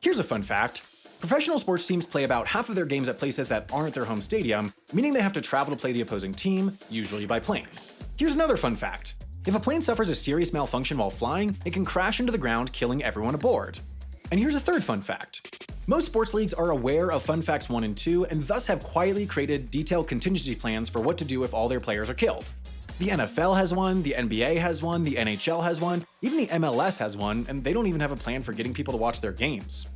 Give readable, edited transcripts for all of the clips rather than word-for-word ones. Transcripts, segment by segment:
Here's a fun fact. Professional sports teams play about half of their games at places that aren't their home stadium, meaning they have to travel to play the opposing team, usually by plane. Here's another fun fact. If a plane suffers a serious malfunction while flying, it can crash into the ground, killing everyone aboard. And here's a third fun fact. Most sports leagues are aware of Fun Facts 1 and 2 and thus have quietly created detailed contingency plans for what to do if all their players are killed. The NFL has one, the NBA has one, the NHL has one, even the MLS has one, and they don't even have a plan for getting people to watch their games.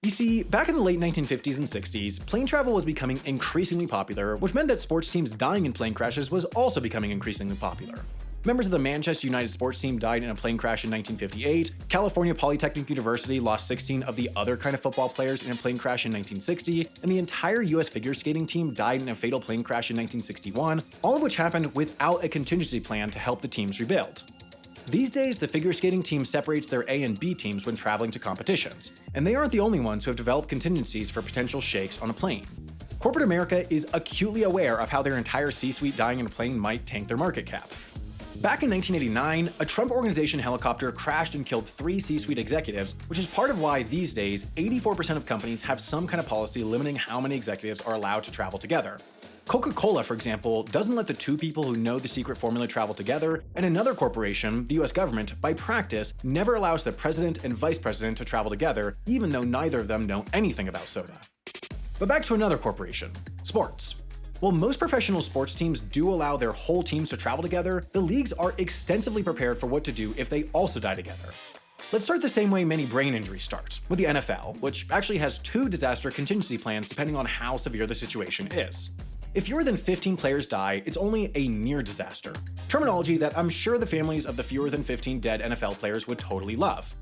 You see, back in the late 1950s and 60s, plane travel was becoming increasingly popular, which meant that sports teams dying in plane crashes was also becoming increasingly popular. Members of the Manchester United sports team died in a plane crash in 1958, California Polytechnic University lost 16 of the other kind of football players in a plane crash in 1960, and the entire US figure skating team died in a fatal plane crash in 1961, all of which happened without a contingency plan to help the teams rebuild. These days, the figure skating team separates their A and B teams when traveling to competitions, and they aren't the only ones who have developed contingencies for potential shakes on a plane. Corporate America is acutely aware of how their entire C-suite dying in a plane might tank their market cap. Back in 1989, a Trump Organization helicopter crashed and killed 3 C-suite executives, which is part of why these days, 84% of companies have some kind of policy limiting how many executives are allowed to travel together. Coca-Cola, for example, doesn't let the 2 people who know the secret formula travel together, and another corporation, the US government, by practice, never allows the president and vice president to travel together, even though neither of them know anything about soda. But back to another corporation, sports. While most professional sports teams do allow their whole teams to travel together, the leagues are extensively prepared for what to do if they also die together. Let's start the same way many brain injuries start, with the NFL, which actually has 2 disaster contingency plans depending on how severe the situation is. If fewer than 15 players die, it's only a near disaster, terminology that I'm sure the families of the fewer than 15 dead NFL players would totally love.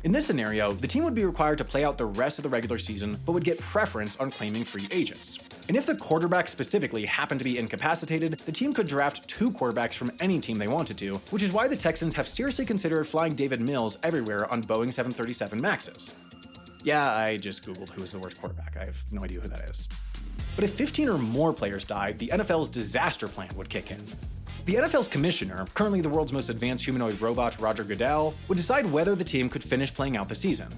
In this scenario, the team would be required to play out the rest of the regular season, but would get preference on claiming free agents. And if the quarterback specifically happened to be incapacitated, the team could draft 2 quarterbacks from any team they wanted to, which is why the Texans have seriously considered flying David Mills everywhere on Boeing 737 Maxes. Yeah, I just googled who is the worst quarterback. I have no idea who that is. But if 15 or more players died, the NFL's disaster plan would kick in. The NFL's commissioner, currently the world's most advanced humanoid robot, Roger Goodell, would decide whether the team could finish playing out the season.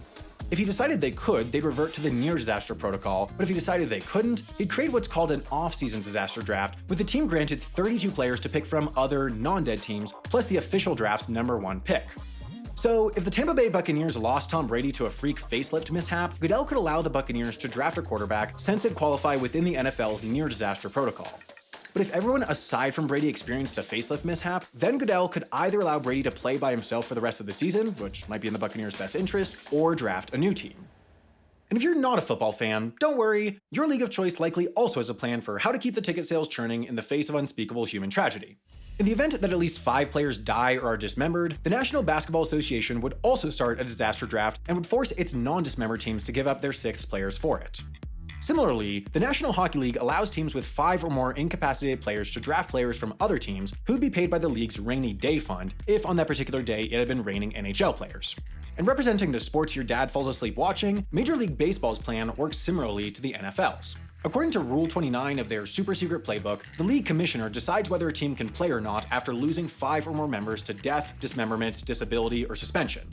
If he decided they could, they'd revert to the near-disaster protocol, but if he decided they couldn't, he'd create what's called an off-season disaster draft, with the team granted 32 players to pick from other non-dead teams, plus the official draft's number 1 pick. So, if the Tampa Bay Buccaneers lost Tom Brady to a freak facelift mishap, Goodell could allow the Buccaneers to draft a quarterback since it'd qualify within the NFL's near-disaster protocol. But if everyone aside from Brady experienced a facelift mishap, then Goodell could either allow Brady to play by himself for the rest of the season, which might be in the Buccaneers' best interest, or draft a new team. And if you're not a football fan, don't worry, your league of choice likely also has a plan for how to keep the ticket sales churning in the face of unspeakable human tragedy. In the event that at least 5 players die or are dismembered, the National Basketball Association would also start a disaster draft and would force its non-dismembered teams to give up their 6th players for it. Similarly, the National Hockey League allows teams with 5 or more incapacitated players to draft players from other teams who'd be paid by the league's rainy day fund if on that particular day it had been raining NHL players. And representing the sports your dad falls asleep watching, Major League Baseball's plan works similarly to the NFL's. According to Rule 29 of their super secret playbook, the league commissioner decides whether a team can play or not after losing 5 or more members to death, dismemberment, disability, or suspension.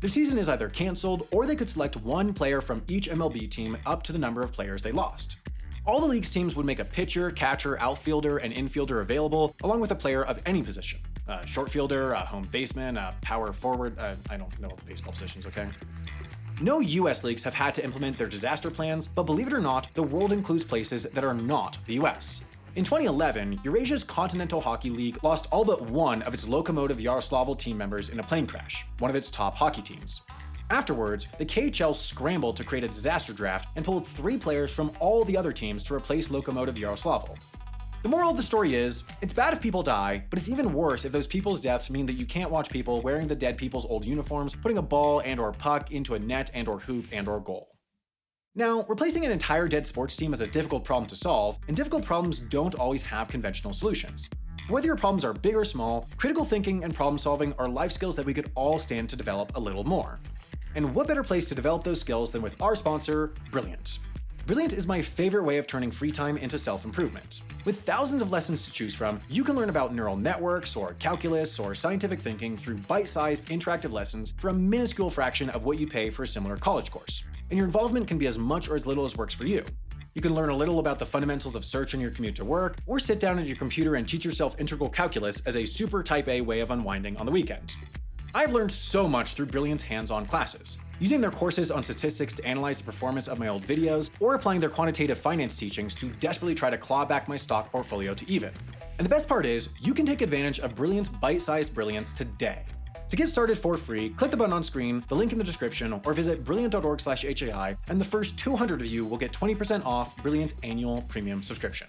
Their season is either canceled, or they could select 1 player from each MLB team up to the number of players they lost. All the league's teams would make a pitcher, catcher, outfielder, and infielder available, along with a player of any position. A short fielder, a home baseman, a power forward, I don't know baseball positions, okay? No US leagues have had to implement their disaster plans, but believe it or not, the world includes places that are not the US. In 2011, Eurasia's Continental Hockey League lost all but 1 of its Lokomotiv Yaroslavl team members in a plane crash, one of its top hockey teams. Afterwards, the KHL scrambled to create a disaster draft and pulled 3 players from all the other teams to replace Lokomotiv Yaroslavl. The moral of the story is, it's bad if people die, but it's even worse if those people's deaths mean that you can't watch people wearing the dead people's old uniforms, putting a ball and/or puck into a net and/or hoop and/or goal. Now, replacing an entire dead sports team is a difficult problem to solve, and difficult problems don't always have conventional solutions. Whether your problems are big or small, critical thinking and problem solving are life skills that we could all stand to develop a little more. And what better place to develop those skills than with our sponsor, Brilliant. Brilliant is my favorite way of turning free time into self-improvement. With thousands of lessons to choose from, you can learn about neural networks, or calculus, or scientific thinking through bite-sized interactive lessons for a minuscule fraction of what you pay for a similar college course. And your involvement can be as much or as little as works for you. You can learn a little about the fundamentals of search on your commute to work, or sit down at your computer and teach yourself integral calculus as a super type A way of unwinding on the weekend. I've learned so much through Brilliant's hands-on classes, using their courses on statistics to analyze the performance of my old videos, or applying their quantitative finance teachings to desperately try to claw back my stock portfolio to even. And the best part is, you can take advantage of Brilliant's bite-sized brilliance today. To get started for free, click the button on screen, the link in the description, or visit brilliant.org/HAI, and the first 200 of you will get 20% off Brilliant annual premium subscription.